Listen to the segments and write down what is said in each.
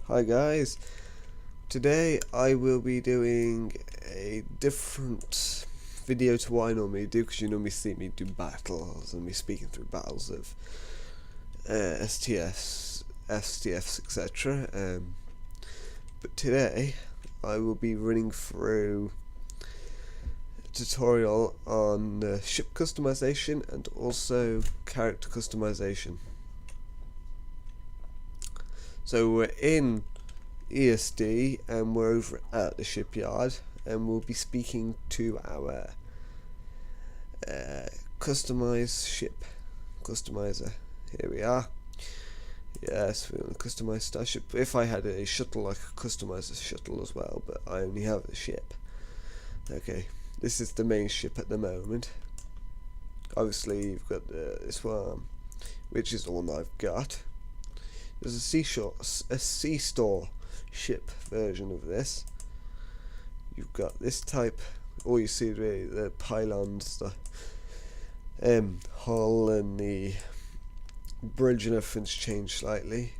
Hi guys, today I will be doing a different video to what I normally do, because you normally see me do battles and me speaking through battles of STFs, etc. But today I will be running through a tutorial on ship customization and also character customization. So we're in ESD and we're over at the shipyard, and we'll be speaking to our customized ship customizer. Here we are. Yes, we want to customize starship. If I had a shuttle, I could customize a shuttle as well, but I only have a ship. Okay, this is the main ship at the moment. Obviously you've got this one, which is the one I've got. There's a sea store ship version of this. You've got this type. All you see really the pylons, the hull and the bridge and everything's changed slightly.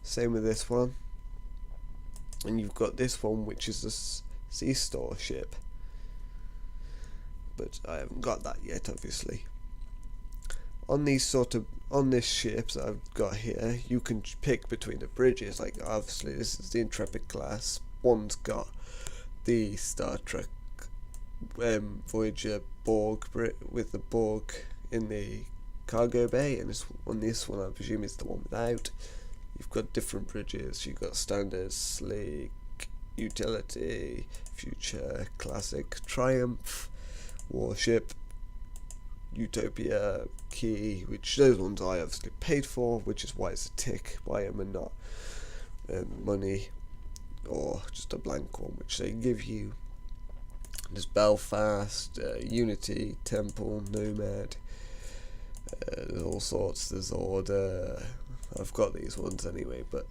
Same with this one. And you've got this one, which is a sea store ship, but I haven't got that yet, obviously. On this ship that I've got here, you can pick between the bridges. Like obviously this is the Intrepid class. One's got the Star Trek Voyager Borg with the Borg in the cargo bay, and this one I presume is the one without. You've got different bridges. You've got standard, sleek, utility, future, classic, triumph, warship, Utopia, key, which those ones I obviously paid for, which is why it's a tick by them and not money or just a blank one, which they give you. There's Belfast, Unity, Temple, Nomad, there's all sorts. There's Order. I've got these ones anyway, but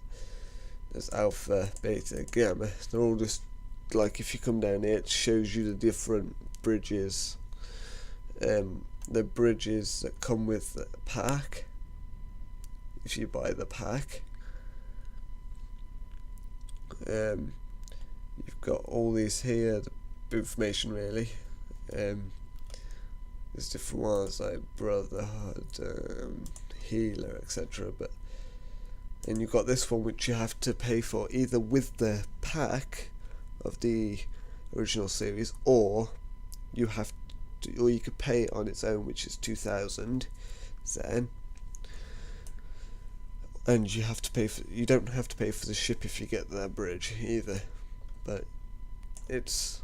there's Alpha, Beta, Gamma. They're all just like, if you come down here, it shows you the different bridges. The bridges that come with the pack, if you buy the pack. You've got all these here, the information really. There's different ones like Brotherhood, Healer, etc. And you've got this one which you have to pay for either with the pack of the original series, or you could pay it on its own, which is 2,000 Zen. And you don't have to pay for the ship if you get that bridge either, but it's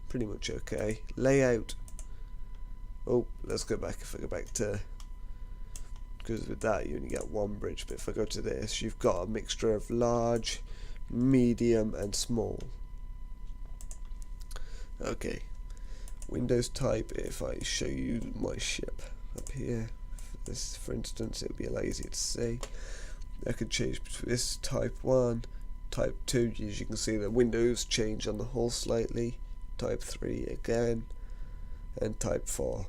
pretty much okay. Layout. Oh, let's go back. If I go back to, because with that you only get one bridge, but if I go to this, you've got a mixture of large, medium and small. Okay. Windows type, if I show you my ship up here, for instance, it would be a lot easier to see. I could change between this type 1, type 2, as you can see the windows change on the hull slightly, type 3 again, and type 4.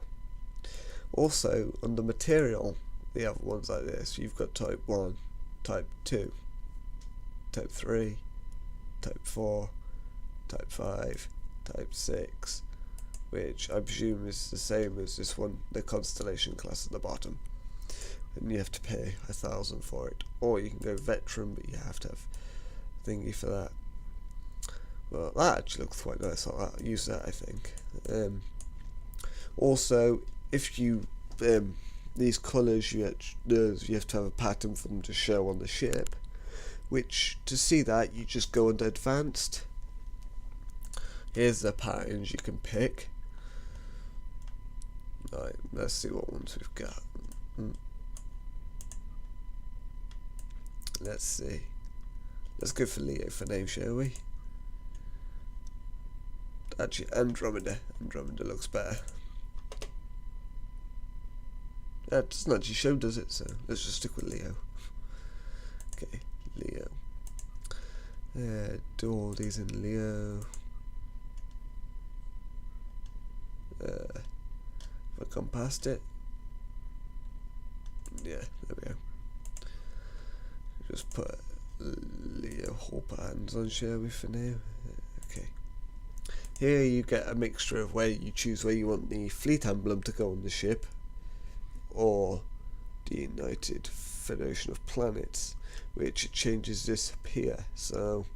Also, under material, the other ones like this, you've got type 1, type 2, type 3, type 4, type 5, type 6, which I presume is the same as this one, the Constellation class at the bottom. And you have to pay 1,000 for it. Or you can go veteran, but you have to have a thingy for that. Well, that actually looks quite nice. I'll use that, I think. Also, if you these colours, you have to have a pattern for them to show on the ship. Which, to see that, you just go under advanced. Here's the patterns you can pick. Right, let's see what ones we've got. Let's see. Let's go for Leo for name, shall we? Actually, Andromeda. Andromeda looks better. That doesn't actually show, does it? So let's just stick with Leo. Okay, Leo. Do all these in Leo. If I come past it, yeah, there we go. Just put whole patterns on, shall we, for now? Okay. Here you get a mixture of where you choose where you want the fleet emblem to go on the ship, or the United Federation of Planets, which changes this up here. So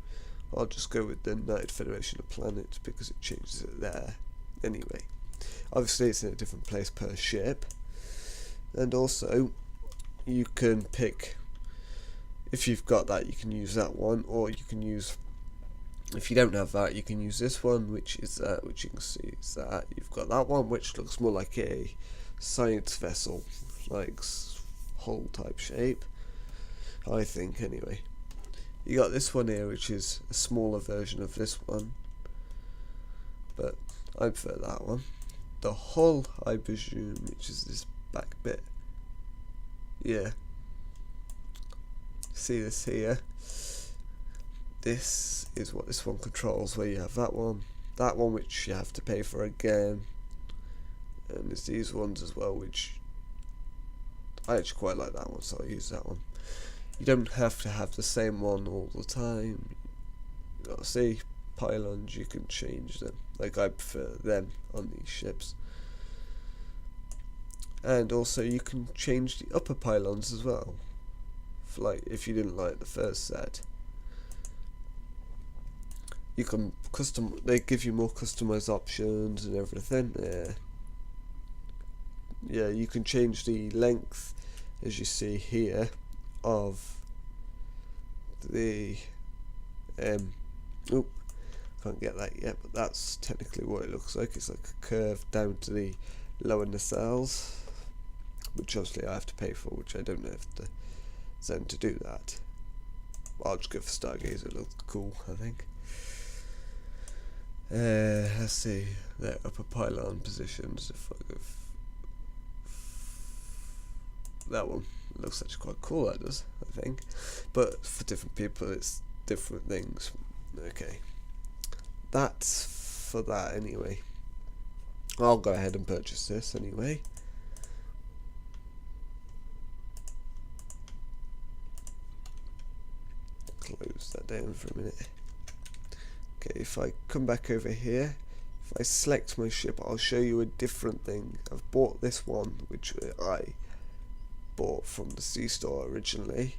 I'll just go with the United Federation of Planets because it changes it there anyway. Obviously it's in a different place per ship, and also you can pick, if you've got that you can use that one, or you can use, if you don't have that you can use this one, which is that, which you can see is that. You've got that one which looks more like a science vessel, like hull type shape, I think anyway. You got this one here which is a smaller version of this one, but I prefer that one. The hull, I presume, which is this back bit, yeah, see this here, this is what this one controls, where you have that one which you have to pay for again, and there's these ones as well which I actually quite like that one, so I use that one. You don't have to have the same one all the time. See, pylons, you can change them, like I prefer them on these ships. And also you can change the upper pylons as well, for like if you didn't like the first set. You can they give you more customized options and everything. Yeah, you can change the length, as you see here, of the oop, can't get that yet, but that's technically what it looks like. It's like a curve down to the lower nacelles, which obviously I have to pay for, which I don't have the Zen to do that. I'll just go for Stargazer, it looks cool, I think. Let's see, their upper pylon positions. If I go that one, it looks actually quite cool, that does, I think. But for different people it's different things. Okay, that's for that anyway. I'll go ahead and purchase this anyway. Close that down for a minute. Okay, if I come back over here, if I select my ship, I'll show you a different thing. I've bought this one, which I bought from the Sea Store originally.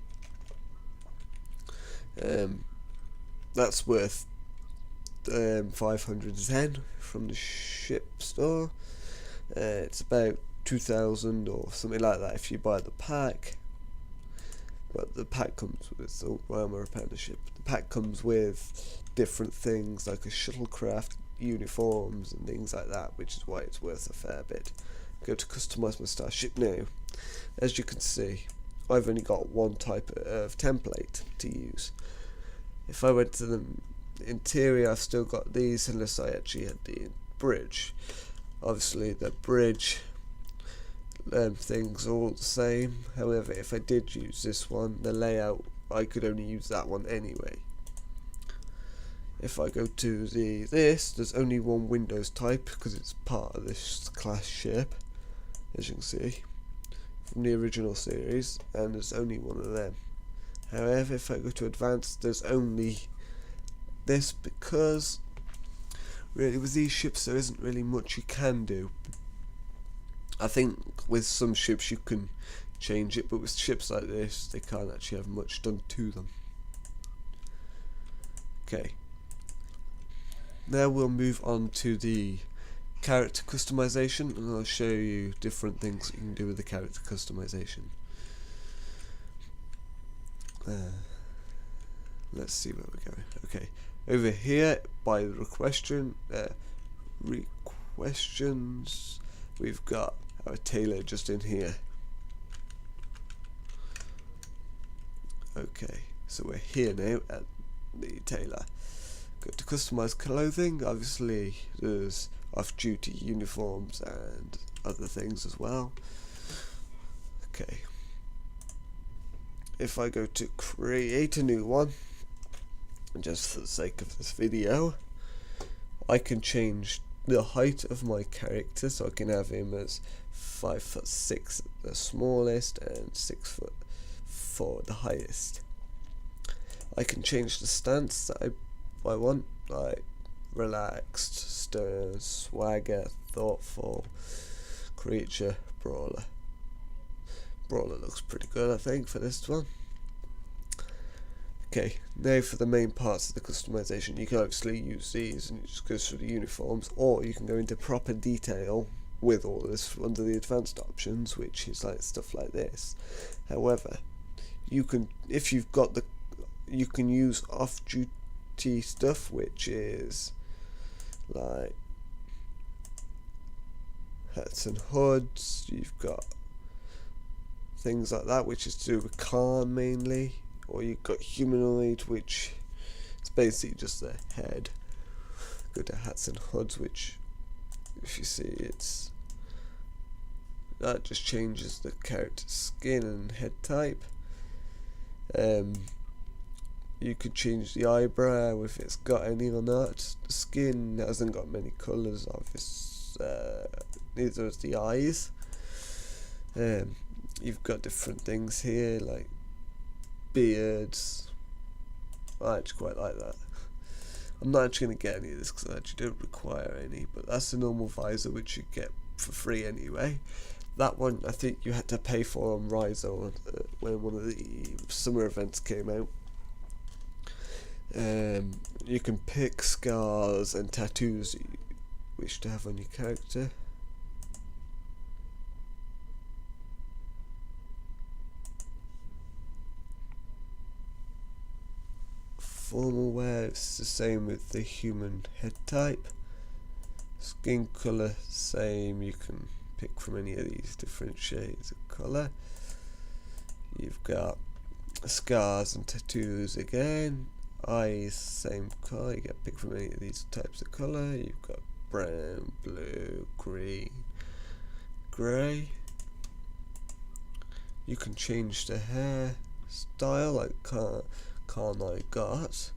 That's worth 500 Zen from the ship store. It's about 2,000 or something like that if you buy the pack. But the pack comes with, why am I repairing the ship? The pack comes with different things like a shuttlecraft, uniforms and things like that, which is why it's worth a fair bit. Go to customize my starship now. As you can see, I've only got one type of template to use. If I went to the interior, I've still got these unless I actually had the bridge. Obviously the bridge things are all the same. However, if I did use this one, the layout, I could only use that one anyway. If I go to this, there's only one Windows type because it's part of this class ship, as you can see, from the original series, and there's only one of them. However, if I go to advanced, there's only this, because really with these ships there isn't really much you can do. I think with some ships you can change it, but with ships like this they can't actually have much done to them. Okay, now we'll move on to the character customization, and I'll show you different things you can do with the character customization. Let's see where we're going. Okay, over here by the requestions, we've got our tailor just in here. Okay, so we're here now at the tailor. Go to customize clothing. Obviously there's off-duty uniforms and other things as well. Okay, if I go to create a new one, just for the sake of this video, I can change the height of my character, so I can have him as 5'6" at the smallest and 6'4" the highest. I can change the stance that I want, like relaxed, stern, swagger, thoughtful, creature, brawler. Brawler looks pretty good, I think, for this one. Okay, now for the main parts of the customization. You can obviously use these and it just goes through the uniforms, or you can go into proper detail with all this under the advanced options, which is like stuff like this. However, you can, if you've got the, you can use off-duty stuff, which is like hats and hoods. You've got things like that, which is to do with Khan mainly, or you've got humanoid, which is basically just their head. Go to hats and hoods, which, if you see, it's that just changes the character's skin and head type. You could change the eyebrow if it's got any or not. The skin hasn't got many colours, neither has the eyes. You've got different things here like beards. I actually quite like that. I'm not actually going to get any of this because I actually don't require any, but that's the normal visor which you get for free anyway. That one I think you had to pay for on Ryzo when one of the summer events came out. You can pick scars and tattoos you wish to have on your character. Formal wear, it's the same with the human head type. Skin colour, same, you can pick from any of these different shades of colour. You've got scars and tattoos again. Eyes, same colour, you get picked from any of these types of colour. You've got brown, blue, green, grey. You can change the hair style like Khan I got.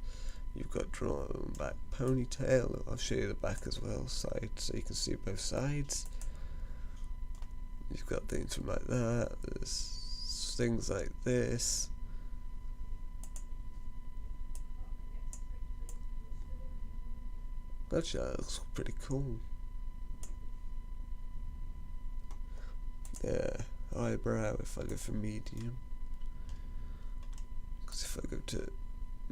You've got drawn back ponytail. I'll show you the back as well, side, so you can see both sides. You've got things from like that. There's things like this. Actually, that looks pretty cool. Yeah, eyebrow if I go for medium. Because if I go to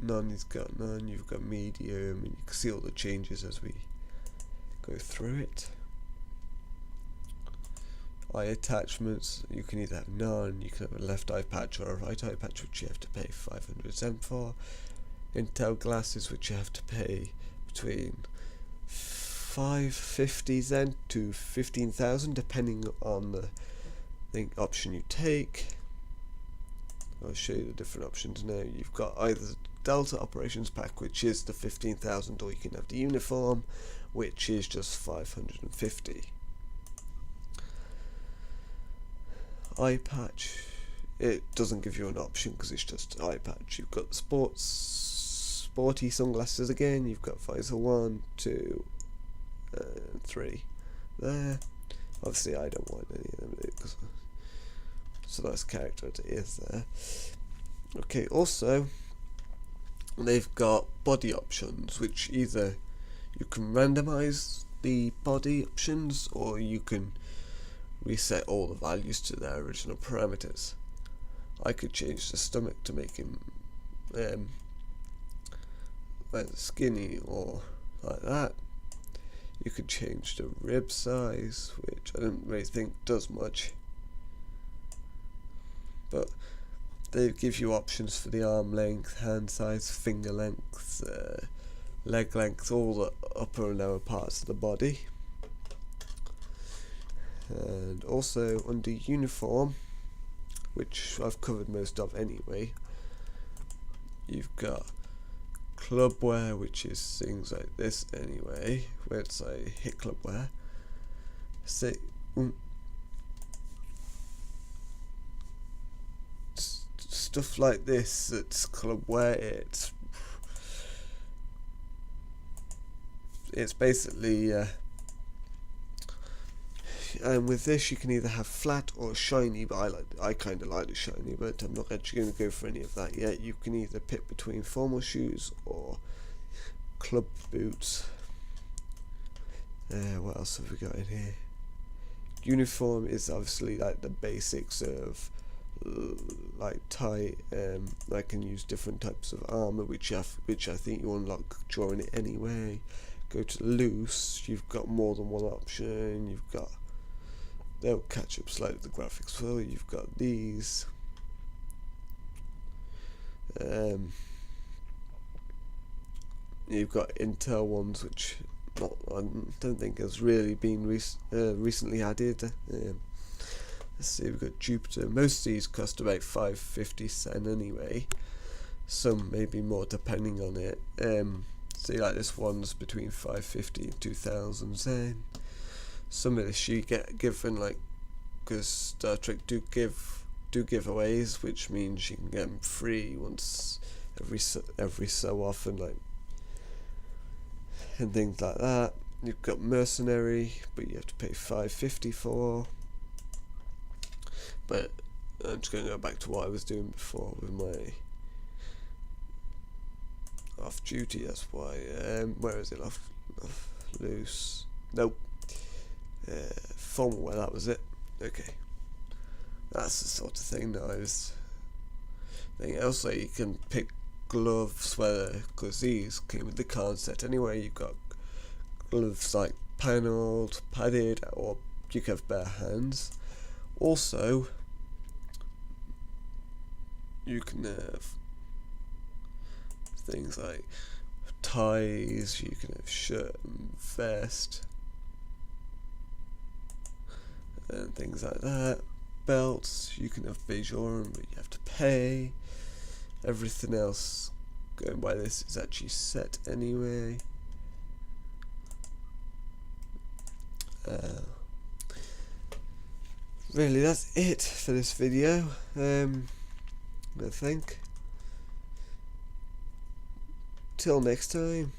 none, he's got none. You've got medium, and you can see all the changes as we go through it. Eye attachments, you can either have none, you can have a left eye patch or a right eye patch, which you have to pay 500 Zen for. Intel glasses, which you have to pay between 550 Zen to 15,000, depending on the option you take. I'll show you the different options now. You've got either the Delta Operations Pack, which is the 15,000, or you can have the uniform, which is just 550. Eye patch, it doesn't give you an option because it's just eye patch. You've got sporty sunglasses again. You've got visor 1, 2, 3 there. Obviously I don't want any of them because, so that's character as it is there. Okay, also they've got body options, which either you can randomize the body options or you can reset all the values to their original parameters. I could change the stomach to make him either skinny or like that. You could change the rib size, which I don't really think does much, but they give you options for the arm length, hand size, finger length, leg length, all the upper and lower parts of the body. And also under uniform, which I've covered most of anyway, you've got club wear, which is things like this anyway, where it's like hit club wear. Say stuff like this, it's club wear. It's basically and with this you can either have flat or shiny, but I kind of like the shiny, but I'm not actually going to go for any of that yet. You can either pick between formal shoes or club boots. What else have we got in here? Uniform is obviously like the basics of like tie. I can use different types of armor, which I think you unlock during it anyway. Go to loose, you've got more than one option. You've got, they'll catch up slightly the graphics well. You've got these. You've got Intel ones, which I don't think has really been recently added. Let's see, we've got Jupiter. Most of these cost about 550 cent anyway. Some maybe more depending on it. See, like this one's between 550 and 2000 zen. Some of this you get given, like, because Star Trek do giveaways, which means you can get them free once every so often, like, and things like that. You've got Mercenary, but you have to pay 550 for. But I'm just going to go back to what I was doing before with my off duty. That's why. Where is it? Off loose. Nope. Formal. Well, that was it. Okay. That's the sort of thing that I was thinking. Also, you can pick gloves, whether, because these came with the card set anyway. You've got gloves like panelled, padded, or you can have bare hands. Also, you can have things like ties, you can have shirt and vest and things like that. Belts, you can have Bajoran, but you have to pay. Everything else going by this is actually set anyway. Really, that's it for this video. I think. Till next time.